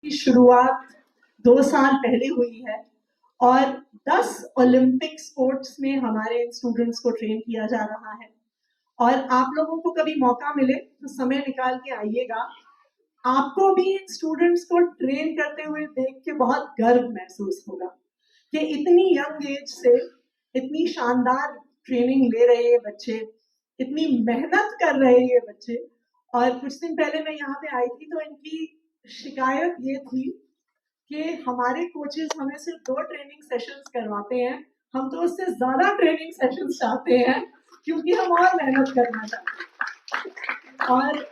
की शुरुआत 2 साल पहले हुई है और 10 ओलंपिक स्पोर्ट्स में हमारे स्टूडेंट्स को ट्रेन किया जा रहा है। और आप लोगों को कभी मौका मिले तो समय निकाल के आइएगा। आपको भी इन स्टूडेंट्स को ट्रेन करते हुए देख के बहुत गर्व महसूस होगा कि इतनी यंग एज से इतनी शानदार ट्रेनिंग ले रहे ये बच्चे, इतनी मेहनत कर रहे ये बच्चे। और कुछ दिन पहले मैं यहाँ पे आई थी तो इनकी शिकायत ये थी कि हमारे कोचेस हमें सिर्फ 2 ट्रेनिंग सेशंस करवाते हैं, हम तो उससे ज्यादा ट्रेनिंग सेशंस चाहते हैं क्योंकि हम और मेहनत करना चाहते हैं। और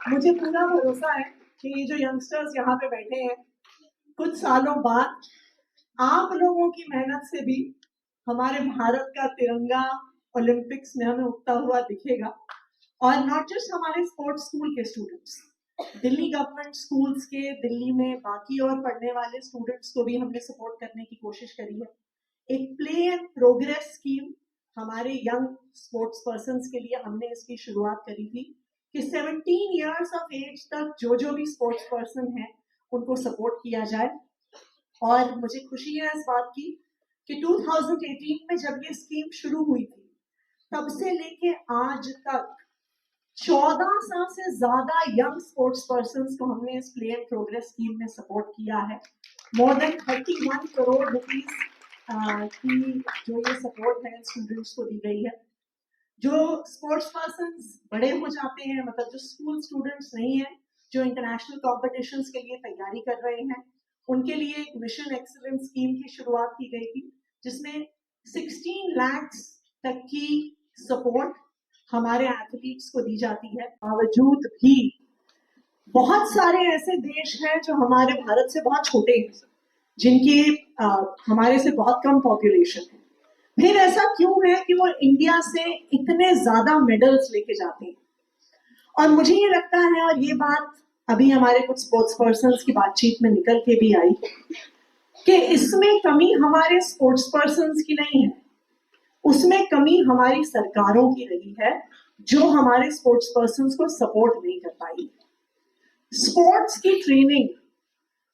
मुझे पूरा भरोसा है कि ये जो यंगस्टर्स यहाँ पे बैठे हैं, कुछ सालों बाद आप लोगों की मेहनत से भी हमारे भारत का तिरंगा ओलंपिक्स में हमें उगता हुआ दिखेगा। और नॉट जस्ट हमारे स्पोर्ट्स स्कूल के स्टूडेंट्स, दिल्ली गवर्नमेंट स्कूल्स के दिल्ली में बाकी और पढ़ने वाले स्टूडेंट्स को भी हमने सपोर्ट करने की कोशिश करी है। एक प्ले एंड प्रोग्रेस स्कीम हमारे यंग स्पोर्ट्स पर्संस के लिए हमने इसकी शुरुआत करी थी कि 17 इयर्स ऑफ एज तक जो भी स्पोर्ट्स पर्सन है उनको सपोर्ट किया जाए। और मुझे खुशी है इस बात की कि 2018 में जब ये स्कीम शुरू हुई थी तब से लेके आज तक 1400 से ज्यादा यंग स्पोर्ट्स पर्संस को हमने इस प्ले एंड प्रोग्रेस स्कीम में सपोर्ट किया है। मोर देन 31 करोड़ रुपीस की जो ये सपोर्ट है स्टूडेंट्स को दी गई है। जो स्पोर्ट्स पर्संस बड़े हो जाते हैं, मतलब जो स्कूल स्टूडेंट्स नहीं है, जो इंटरनेशनल कॉम्पिटिशन्स के लिए तैयारी कर रहे हैं, उनके लिए एक मिशन एक्सीलेंस स्कीम की शुरुआत की गई थी जिसमें 16 लाख तक की सपोर्ट हमारे एथलीट्स को दी जाती है। बावजूद भी बहुत सारे ऐसे देश हैं जो हमारे भारत से बहुत छोटे हैं, जिनकी हमारे से बहुत कम पॉपुलेशन है। फिर ऐसा क्यों है कि वो इंडिया से इतने ज्यादा मेडल्स लेके जाते हैं? और मुझे ये लगता है, और ये बात अभी हमारे कुछ स्पोर्ट्स पर्संस की बातचीत में निकल के भी आई, कि इसमें कमी हमारे स्पोर्ट्स पर्संस की नहीं है, उसमें कमी हमारी सरकारों की रही है जो हमारे स्पोर्ट्स पर्संस को सपोर्ट नहीं कर पाई। स्पोर्ट्स की ट्रेनिंग,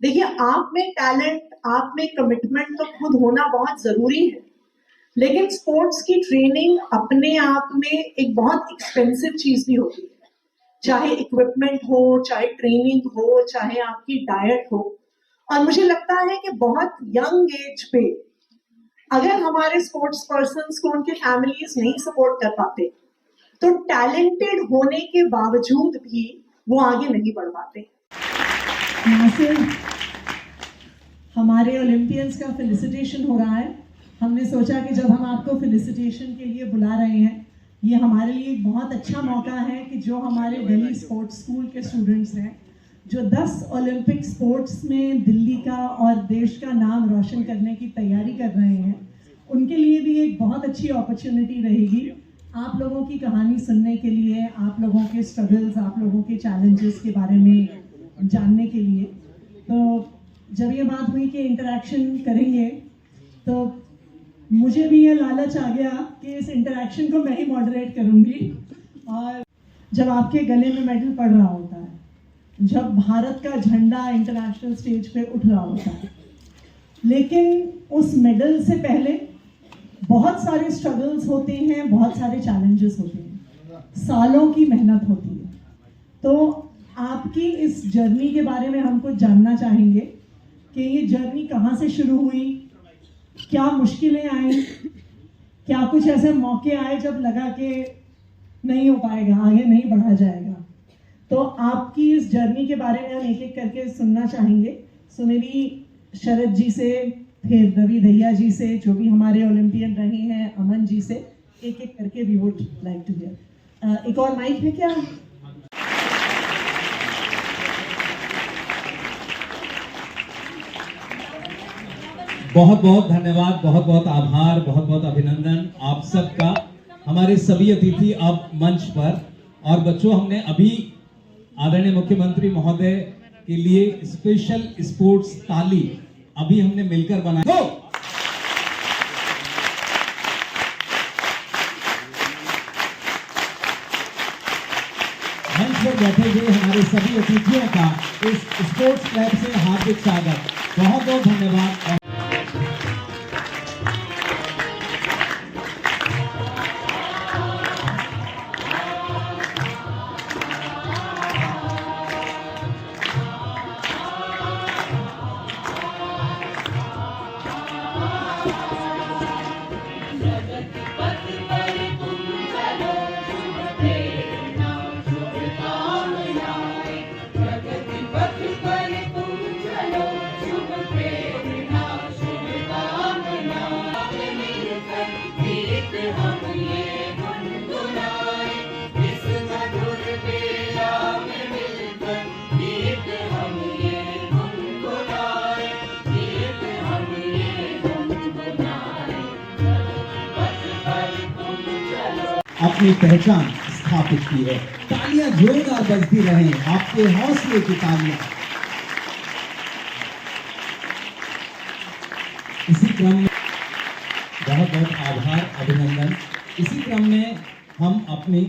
देखिए, आप में टैलेंट, आप में कमिटमेंट तो खुद होना बहुत जरूरी है, लेकिन स्पोर्ट्स की ट्रेनिंग अपने आप में एक बहुत एक्सपेंसिव चीज भी होती है। चाहे इक्विपमेंट हो, चाहे ट्रेनिंग हो, चाहे आपकी डाइट हो। और मुझे लगता है कि बहुत यंग एज पे अगर हमारे स्पोर्ट्स पर्संस को उनके फैमिलीज नहीं सपोर्ट कर पाते तो टैलेंटेड होने के बावजूद भी वो आगे नहीं बढ़ पाते। यहाँ से हमारे ओलंपियंस का फेलिसिटेशन हो रहा है। हमने सोचा कि जब हम आपको फेलिसिटेशन के लिए बुला रहे हैं, ये हमारे लिए एक बहुत अच्छा मौका है कि जो हमारे दिल्ली स्पोर्ट्स स्कूल के स्टूडेंट्स हैं, जो 10 ओलंपिक स्पोर्ट्स में दिल्ली का और देश का नाम रोशन करने की तैयारी कर रहे हैं, उनके लिए भी एक बहुत अच्छी अपॉर्चुनिटी रहेगी आप लोगों की कहानी सुनने के लिए, आप लोगों के स्ट्रगल्स, आप लोगों के चैलेंजेस के बारे में जानने के लिए। तो जब ये बात हुई कि इंटरेक्शन करेंगे तो मुझे भी ये लालच आ गया कि इस इंटरेक्शन को मैं ही मॉडरेट करूंगी। और जब आपके गले में मेडल पड़ रहा होता है, जब भारत का झंडा इंटरनेशनल स्टेज पे उठ रहा होता है, लेकिन उस मेडल से पहले बहुत सारे स्ट्रगल्स होते हैं, बहुत सारे चैलेंजेस होते हैं, सालों की मेहनत होती है। तो आपकी इस जर्नी के बारे में हम कुछ जानना चाहेंगे कि ये जर्नी कहाँ से शुरू हुई, क्या मुश्किलें आई, क्या कुछ ऐसे मौके आए जब लगा कि नहीं हो पाएगा, आगे नहीं बढ़ा जाएगा। तो आपकी इस जर्नी के बारे में हम एक एक करके सुनना चाहेंगे। सुनेरी शरद जी से, फिर रवि दहिया जी से, जो भी हमारे ओलंपियन रहे हैं, अमन जी से, एक एक करके we would like to hear. एक और माइक है क्या? बहुत बहुत धन्यवाद, बहुत बहुत आभार, बहुत बहुत अभिनंदन आप सबका। हमारे सभी अतिथि अब मंच पर। और बच्चों, हमने अभी आदरणीय मुख्यमंत्री महोदय के लिए स्पेशल स्पोर्ट्स ताली अभी हमने मिलकर बनाई। मंच पर बैठे हुए हमारे सभी अतिथियों का इस स्पोर्ट्स क्लब से हार्दिक स्वागत। बहुत बहुत धन्यवाद। अपनी पहचान स्थापित की है। तालियां जोरदार बजती रहें, आपके हौसले की तालियां। इसी क्रम में बहुत बहुत आभार, अभिनंदन। इसी क्रम में हम अपनी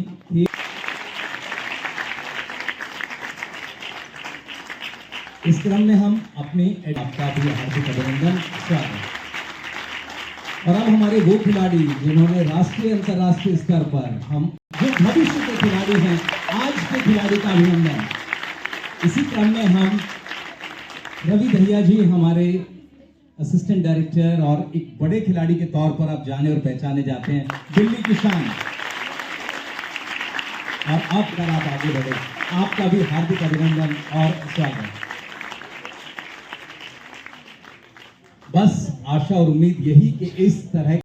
इस क्रम में हम अपनी आपका भी हार्दिक अभिनंदन, स्वागत। और अब हमारे वो खिलाड़ी जिन्होंने राष्ट्रीय अंतर्राष्ट्रीय स्तर पर हम जो भविष्य के खिलाड़ी हैं, आज के खिलाड़ी का अभिनंदन। इसी क्रम में हम रवि दहिया जी, हमारे असिस्टेंट डायरेक्टर और एक बड़े खिलाड़ी के तौर पर आप जाने और पहचाने जाते हैं, दिल्ली की शान। और अब अगर आप आगे बढ़े, आपका भी हार्दिक अभिनंदन और स्वागत। बस आशा और उम्मीद यही कि इस तरह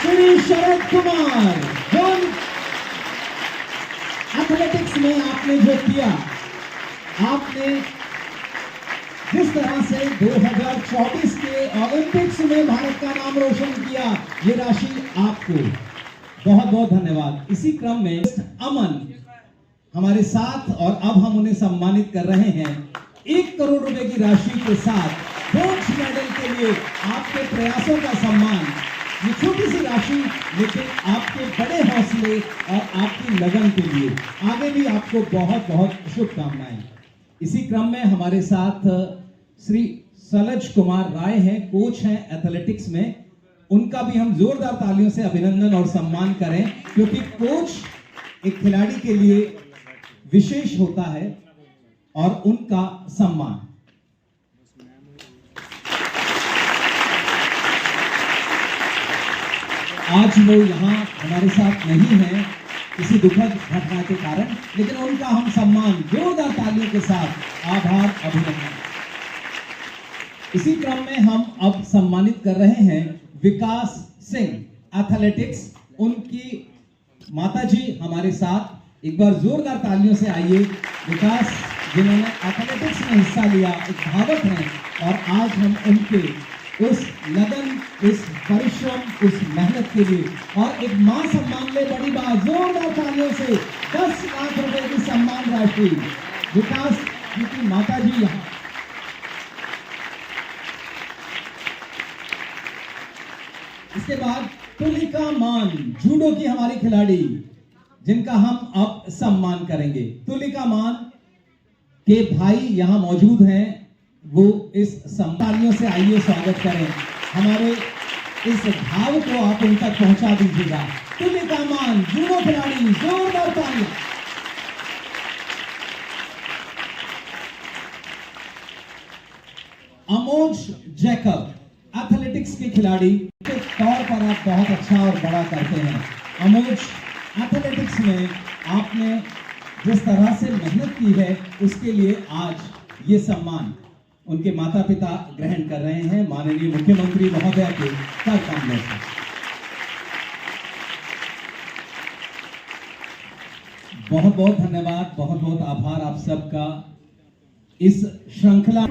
श्री शरद कुमार, जो एथलेटिक्स में आपने जो किया, आपने जिस तरह से 2024 के ओलंपिक्स में भारत का नाम रोशन किया, ये राशि आपको बहुत बहुत धन्यवाद। इसी क्रम में अमन हमारे साथ, और अब हम उन्हें सम्मानित कर रहे हैं 1 करोड़ रुपए की राशि के साथ ब्रोंज मेडल के लिए आपके प्रयासों का सम्मान। ये छोटी सी राशि, लेकिन आपके बड़े हौसले और आपकी लगन के लिए आगे भी आपको बहुत बहुत शुभकामनाएं। इसी क्रम में हमारे साथ श्री सलज कुमार राय हैं, कोच हैं एथलेटिक्स में। उनका भी हम जोरदार तालियों से अभिनंदन और सम्मान करें, क्योंकि कोच एक खिलाड़ी के लिए विशेष होता है, और उनका सम्मान। आज वो यहाँ हमारे साथ नहीं हैं किसी दुखद घटना के कारण, लेकिन उनका हम सम्मान जोरदार तालियों के साथ आभार, अभिनंदन। इसी क्रम में हम अब सम्मानित कर रहे हैं विकास सिंह एथलेटिक्स। उनकी माताजी हमारे साथ, एक बार जोरदार तालियों से आइए। विकास, जिन्होंने एथलेटिक्स में हिस्सा लिया, एक धावक हैं, और आज हम उनके उस लगन, उस परिश्रम, उस मेहनत के लिए और एक मां सम्मान ले, बड़ी बात, जोरदार तालियों से 10 लाख रुपए की सम्मान राशि विकास जी की माता जी यहाँ। इसके बाद तुलिका मान, जूडो की हमारी खिलाड़ी, जिनका हम अब सम्मान करेंगे। तुलिका मान के भाई यहाँ मौजूद हैं, वो इस तालियों से आइए स्वागत करें। हमारे इस भाव को आप उन तक पहुंचा दीजिएगा। तुलिका मान, जूडो खिलाड़ी, जोरदार तालियां। अमोज जैकब, एथलेटिक्स के खिलाड़ी के तौर पर आप बहुत अच्छा और बड़ा करते हैं। अमोज, एथलेटिक्स में आपने जिस तरह से मेहनत की है, उसके लिए आज ये सम्मान उनके माता पिता ग्रहण कर रहे हैं, माननीय मुख्यमंत्री महोदय के कर कमलों से। बहुत बहुत धन्यवाद, बहुत बहुत आभार आप सबका। इस श्रृंखला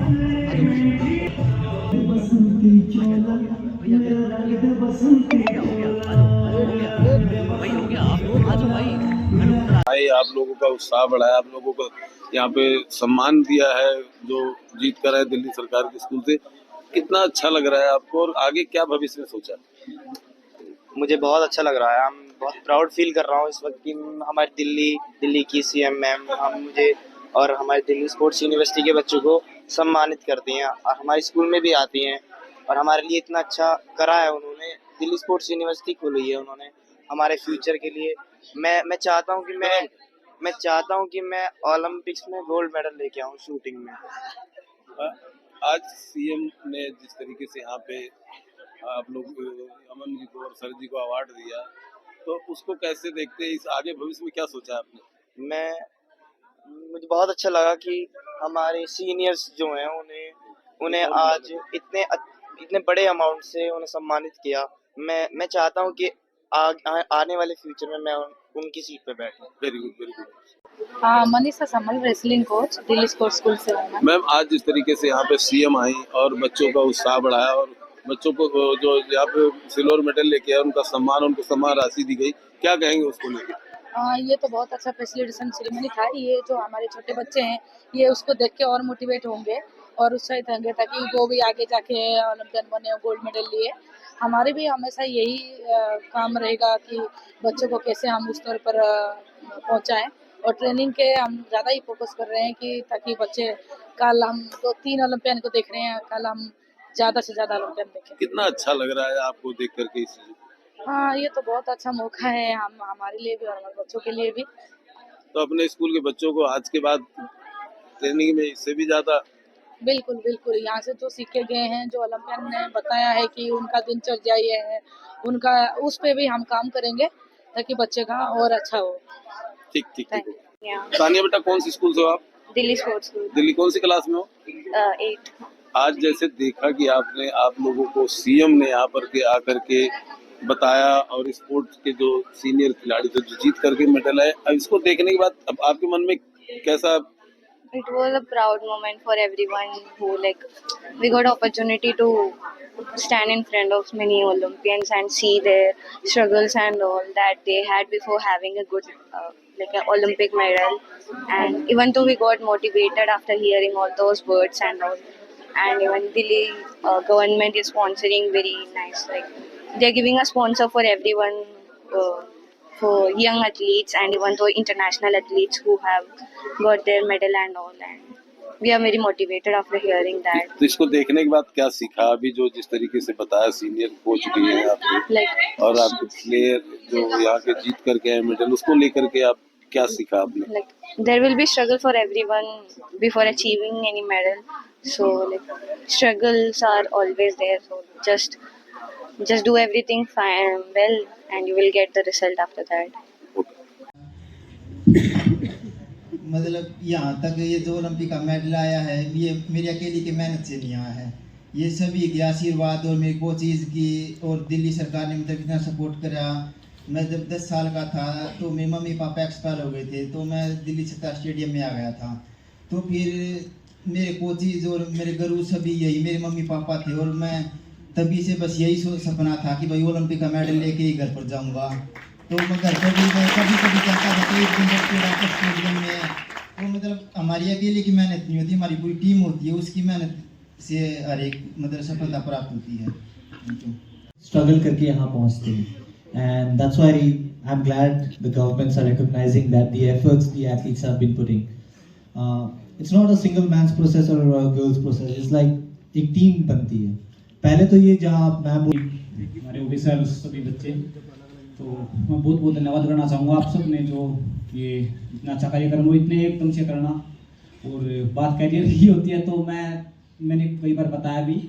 भाई, आप लोगों का उत्साह बढ़ाया, आप लोगों को यहाँ पे सम्मान दिया है जो जीत कर है दिल्ली सरकार के स्कूल से। कितना अच्छा लग रहा है आपको, और आगे क्या भविष्य में सोचा? मुझे बहुत अच्छा लग रहा है। हम बहुत प्राउड फील कर रहा हूँ इस वक्त कि हमारी दिल्ली की सीएम मैम हम मुझे और हमारे दिल्ली स्पोर्ट्स यूनिवर्सिटी के बच्चों को सम्मानित करती हैं और हमारे स्कूल में भी आती हैं और हमारे लिए इतना अच्छा करा है उन्होंने। दिल्ली स्पोर्ट्स यूनिवर्सिटी खोली है उन्होंने हमारे फ्यूचर के लिए। मैं चाहता हूँ कि मैं ओलंपिक्स में गोल्ड मेडल लेके आऊँ शूटिंग में। आज सीएम ने जिस तरीके से यहाँ पे आप लोग अमन जी को और सर जी को अवार्ड दिया, तो उसको कैसे देखते हैं? इस आगे भविष्य में क्या सोचा आपने? मुझे बहुत अच्छा लगा कि हमारे सीनियर्स जो हैं उन्हें आज इतने बड़े अमाउंट से उन्हें सम्मानित किया। मैं चाहता हूँ कि आने वाले फ्यूचर में मैं उनकी सीट पे बैठूं। Very good, very good. Manisha Samal, wrestling coach, Delhi sports school से हूँ मैं। मैम, आज जिस तरीके से यहाँ पे सीएम आई और बच्चों का उत्साह बढ़ाया और बच्चों को जो यहाँ पे सिल्वर मेडल लेके आए उनको सम्मान राशि दी गई, क्या कहेंगे उसको लेकर? ये तो बहुत अच्छा फैसिलिटेशन सेरेमनी था। ये जो हमारे छोटे बच्चे हैं ये उसको देख के और मोटिवेट होंगे और उत्साहित होंगे ताकि वो भी आगे जाके ओलंपियन बने, गोल्ड मेडल लिए। हमारे भी हमेशा यही काम रहेगा कि बच्चों को कैसे हम उस स्तर पर पहुँचाएँ और ट्रेनिंग के हम ज़्यादा ही फोकस कर रहे हैं कि ताकि बच्चे कल हम 2-3 ओलंपियन को देख रहे हैं, कल हम ज़्यादा से ज़्यादा ओलंपियन देखें। कितना अच्छा लग रहा है आपको देख करके इस चीज? हाँ, ये तो बहुत अच्छा मौका है हमारे लिए भी और हमारे बच्चों के लिए भी। तो अपने स्कूल के बच्चों को आज के बाद ट्रेनिंग में इससे भी ज्यादा बिल्कुल बिल्कुल, यहाँ से जो सीखे गए हैं, जो ओलंपियन ने बताया है कि उनका दिनचर्या ये है, उनका उस पे भी हम काम करेंगे ताकि बच्चे का और अच्छा हो। ठीक ठीक ठीक। तानिया बेटा, कौन सी स्कूल से हो आप? Delhi sports school. दिल्ली कौन सी क्लास में हो? 8। आज जैसे देखा कि आप लोगों को सीएम ने यहाँ पर के आकर के बताया और स्पोर्ट्स के जो सीनियर खिलाड़ी थे जो जीत करके मेडल आए, अब इसको देखने के बाद अब आपके मन में कैसा? It was a proud moment for everyone who we got opportunity to stand in front of many Olympians and see their struggles and all that they had before having a good an Olympic medal. And even though we got motivated after hearing all those words and all, and even Delhi government is sponsoring very nice, they're giving a sponsor for everyone. For young athletes and even though international athletes who have got their medal and all, and we are very motivated after hearing that. तो इसको देखने के बाद क्या सीखा? अभी जो जिस तरीके से बताया सीनियर कोच भी है आपके और आपके प्लेयर जो यहाँ के जीत करके आए मेडल, उसको लेकर के आप क्या सीखा आपने? There will be struggle for everyone before achieving any medal, so struggles are always there, so just do everything fine well and you will get the result after that. मतलब यहाँ तक ये जो ओलंपिक का मेडल आया है ये मेरी अकेली की मेहनत से नहीं आया है, ये सभी के आशीर्वाद और मेरी कोचिज़ की और दिल्ली सरकार ने मतलब इतना सपोर्ट करा। मैं जब 10 साल का था तो मेरे मम्मी पापा एक्सपायर हो गए थे, तो मैं दिल्ली सत्ता स्टेडियम में आ गया था। तो फिर मेरे कोचिज़ और मेरे गुरु सभी यही मेरे मम्मी पापा थे और मैं तभी से बस यही सपना था कि भाई ओलंपिक का मेडल लेके ही घर पर जाऊंगा। तो मैं घर पर भी मैं कभी चाहता था कि एक दिन स्टेडियम में, तो मतलब हमारी अकेले की मेहनत नहीं होती, हमारी पूरी टीम होती है, उसकी मेहनत से हर एक मतलब सफलता प्राप्त होती है। स्ट्रगल करके यहाँ पहुँचते हैं and that's why I'm glad the governments are recognizing that the efforts the athletes have been putting. It's not a single man's process or a girl's process, it's like एक टीम बनती है। पहले तो ये जहाँ मैम हमारे officer सभी बच्चे, तो मैं बहुत बहुत धन्यवाद करना चाहूँगा आप सब ने जो ये इतना अच्छा कार्यक्रम हो इतने एकदम से करना। और बात करियर की होती है तो मैंने कई बार बताया भी,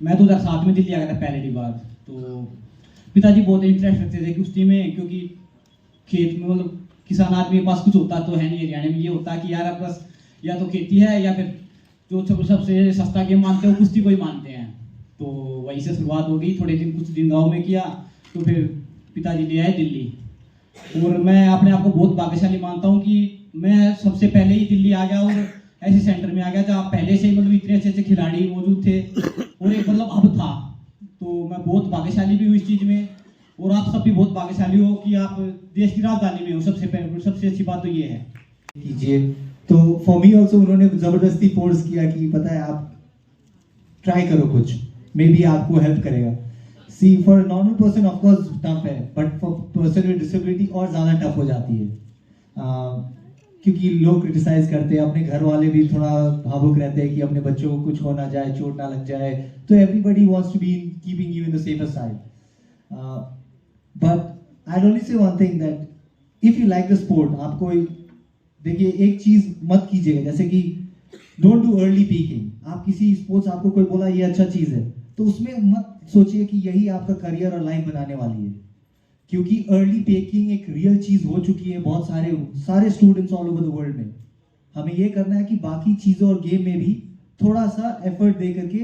मैं 2007 में दिल्ली आ गया था पहली बार। तो पिताजी बहुत इंटरेस्ट रखते थे कि उस टीम में, क्योंकि खेत में मतलब किसान आदमी के पास कुछ होता तो है नहीं, हरियाणा में ये होता कि यार आपके पास या तो खेती है या फिर जो सबसे सस्ता गेम मानते हो कुश्ती को ही मानते हैं। तो वहीं से शुरुआत हो गई, कुछ दिन गांव में किया, तो फिर पिताजी ले आए दिल्ली। और मैं अपने आप को बहुत भाग्यशाली मानता हूँ कि मैं सबसे पहले ही दिल्ली आ गया और ऐसे सेंटर में आ गया जहाँ पहले से ही मतलब इतने अच्छे खिलाड़ी मौजूद थे और एक मतलब हब था। तो मैं बहुत भाग्यशाली भी हूँ इस चीज़ में, और आप सब भी बहुत भाग्यशाली हो कि आप देश की राजधानी में हो। सबसे अच्छी बात तो ये है कीजिए। तो फॉर मी ऑल्सो उन्होंने ज़बरदस्ती फोर्स किया कि पता है आप ट्राई करो कुछ, मे बी आपको हेल्प करेगा। C for normal person of course tough है, but for person with disability और ज़्यादा टफ हो जाती है। क्योंकि लोग क्रिटिसाइज करते हैं, अपने घर वाले भी थोड़ा भावुक रहते हैं कि अपने बच्चों को कुछ हो ना जाए, चोट ना लग जाए, तो everybody wants to be keeping you in the safer side. But I only say one thing that if you like the sport, आपको देखिए एक चीज मत कीजिएगा, जैसे कि डोंट डू अर्ली पीकिंग. आप किसी स्पोर्ट्स, आपको कोई बोला ये अच्छा चीज है, तो उसमें मत सोचिए कि यही आपका करियर और लाइफ बनाने वाली है, क्योंकि अर्ली पेकिंग एक रियल चीज हो चुकी है बहुत सारे students all over the world में. हमें ये करना है कि बाकी चीजों और गेम में भी थोड़ा सा एफर्ट दे करके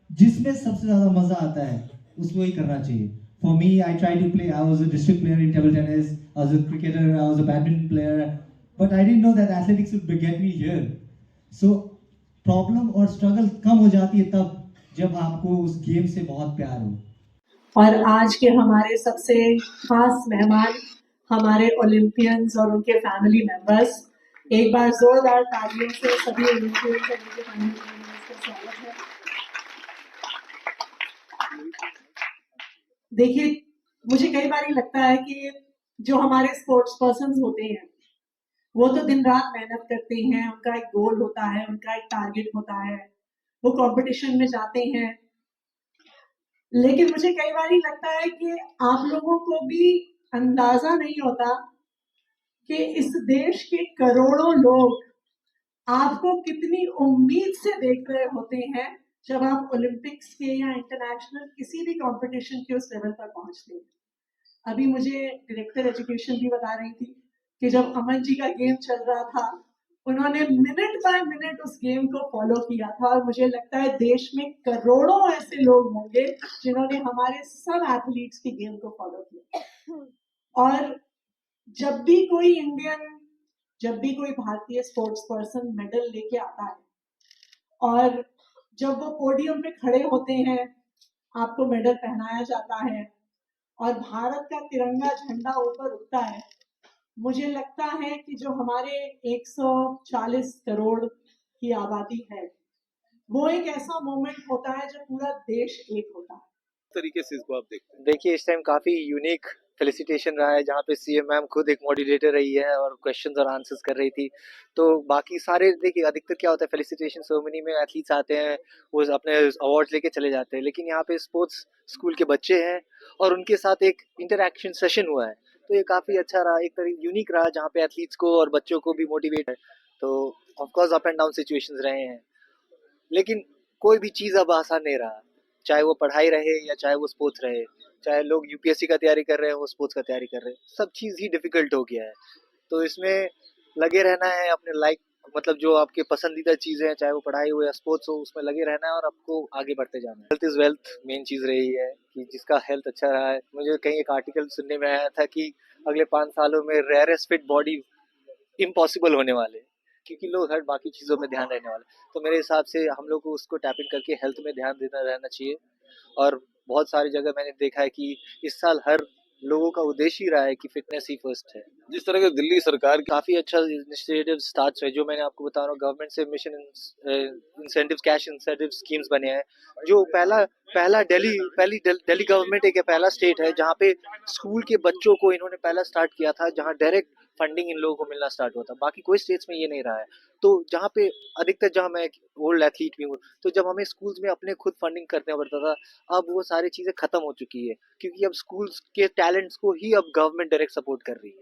जिसमें सबसे ज्यादा मजा आता है उसको ही करना चाहिए. For me, I try to play, I was a district player in table tennis, I was a cricketer, I was a badminton player, but I didn't know that athletics would get me here. So problem और struggle कम हो जाती है तब जब आपको उस game से बहुत प्यार हो. और आज के हमारे सबसे खास मेहमान हमारे ओलंपियंस और उनके फैमिली मेंबर्स. एक बार जोरदार तालियों से सभी ओलंपियंस और उनके फैमिली मेंबर्स का स्वागत है. देखिए, मुझे कई बार लगता है कि जो हमारे स्पोर्ट्स पर्सन्स होते हैं वो तो दिन रात मेहनत करते हैं, उनका एक गोल होता है, उनका एक टारगेट होता है, वो कंपटीशन में जाते हैं. लेकिन मुझे कई बार लगता है कि आप लोगों को भी अंदाजा नहीं होता कि इस देश के करोड़ों लोग आपको कितनी उम्मीद से देख रहे होते हैं जब आप ओलंपिक्स के या इंटरनेशनल किसी भी कंपटीशन के उस लेवल पर पहुंचते हैं. अभी मुझे डायरेक्टर एजुकेशन भी बता रही थी कि जब अमन जी का गेम चल रहा था उन्होंने मिनट बाय मिनट उस गेम को फॉलो किया था, और मुझे लगता है देश में करोड़ों ऐसे लोग होंगे जिन्होंने हमारे सब एथलीट्स की गेम को फॉलो किया. और जब भी कोई भारतीय स्पोर्ट्स पर्सन मेडल लेके आता है और जब वो पोडियम पे खड़े होते हैं, आपको मेडल पहनाया जाता है और भारत का तिरंगा झंडा ऊपर उठता है, मुझे लगता है कि जो हमारे 140 करोड़ की आबादी है वो एक ऐसा मोमेंट होता है जब पूरा देश एक होता है. तरीके से इसको आप देखते हैं? देखिए, इस टाइम काफ़ी यूनिक फेलिसिटेशन रहा है, जहाँ पे सीएम मैम खुद एक मॉडरेटर रही है और क्वेश्चंस और आंसर्स कर रही थी. तो बाकी सारे देखिए, अधिकतर क्या होता है फेलिसिटेशन सेरेमनी में एथलीट्स आते हैं, वो अपने अवार्ड्स लेके चले जाते हैं, लेकिन यहाँ पे स्पोर्ट्स स्कूल के बच्चे हैं और उनके साथ एक इंटरैक्शन सेशन हुआ है, तो ये काफ़ी अच्छा रहा, एक तरह यूनिक रहा, जहाँ पे एथलीट्स को और बच्चों को भी मोटिवेट है. तो of course up and down situations रहे हैं, लेकिन कोई भी चीज़ अब आसान नहीं रहा, चाहे वो पढ़ाई रहे या चाहे वो स्पोर्ट्स रहे, चाहे लोग यूपीएससी का तैयारी कर रहे हैं, वो स्पोर्ट्स का तैयारी कर रहे हैं, सब चीज़ ही डिफ़िकल्ट हो गया है. तो इसमें लगे रहना है, अपने लाइक मतलब जो आपके पसंदीदा चीज़ें हैं, चाहे वो पढ़ाई हो या स्पोर्ट्स हो, उसमें लगे रहना है और आपको आगे बढ़ते जाना है. हेल्थ इज़ वेल्थ मेन चीज़ रही है कि जिसका हेल्थ अच्छा रहा है. मुझे कहीं एक आर्टिकल सुनने में आया था कि अगले 5 सालों में रेयरेस्ट फिट बॉडी इम्पॉसिबल होने वाले, क्योंकि लोग हर बाकी चीज़ों में ध्यान रहने वाले. तो मेरे हिसाब से हम लोग को उसको टैप इन करके हेल्थ में ध्यान देना रहना चाहिए. और बहुत सारी जगह मैंने देखा है कि इस साल हर लोगों का उद्देश्य ही रहा है कि फिटनेस ही फर्स्ट है. जिस तरह के दिल्ली सरकार की काफ़ी अच्छा इनिशिएटिव स्टार्ट है, जो मैंने आपको बता रहा हूँ, गवर्नमेंट से mission incentive, cash incentive schemes बने हैं. जो पहला दिल्ली गवर्नमेंट एक पहला स्टेट है जहाँ पे स्कूल के बच्चों को इन्होंने पहला स्टार्ट किया था, जहाँ डायरेक्ट फंडिंग इन लोगों को मिलना स्टार्ट हुआ था. बाकी कोई स्टेट्स में ये नहीं रहा है. तो जहाँ पे अधिकतर, जहाँ मैं ओल्ड एथलीट भी हूँ, तो जब हमें स्कूल्स में अपने खुद फंडिंग करना पड़ता था, अब वो सारी चीज़ें खत्म हो चुकी है, क्योंकि अब स्कूल्स के टैलेंट्स को ही अब गवर्नमेंट डायरेक्ट सपोर्ट कर रही है.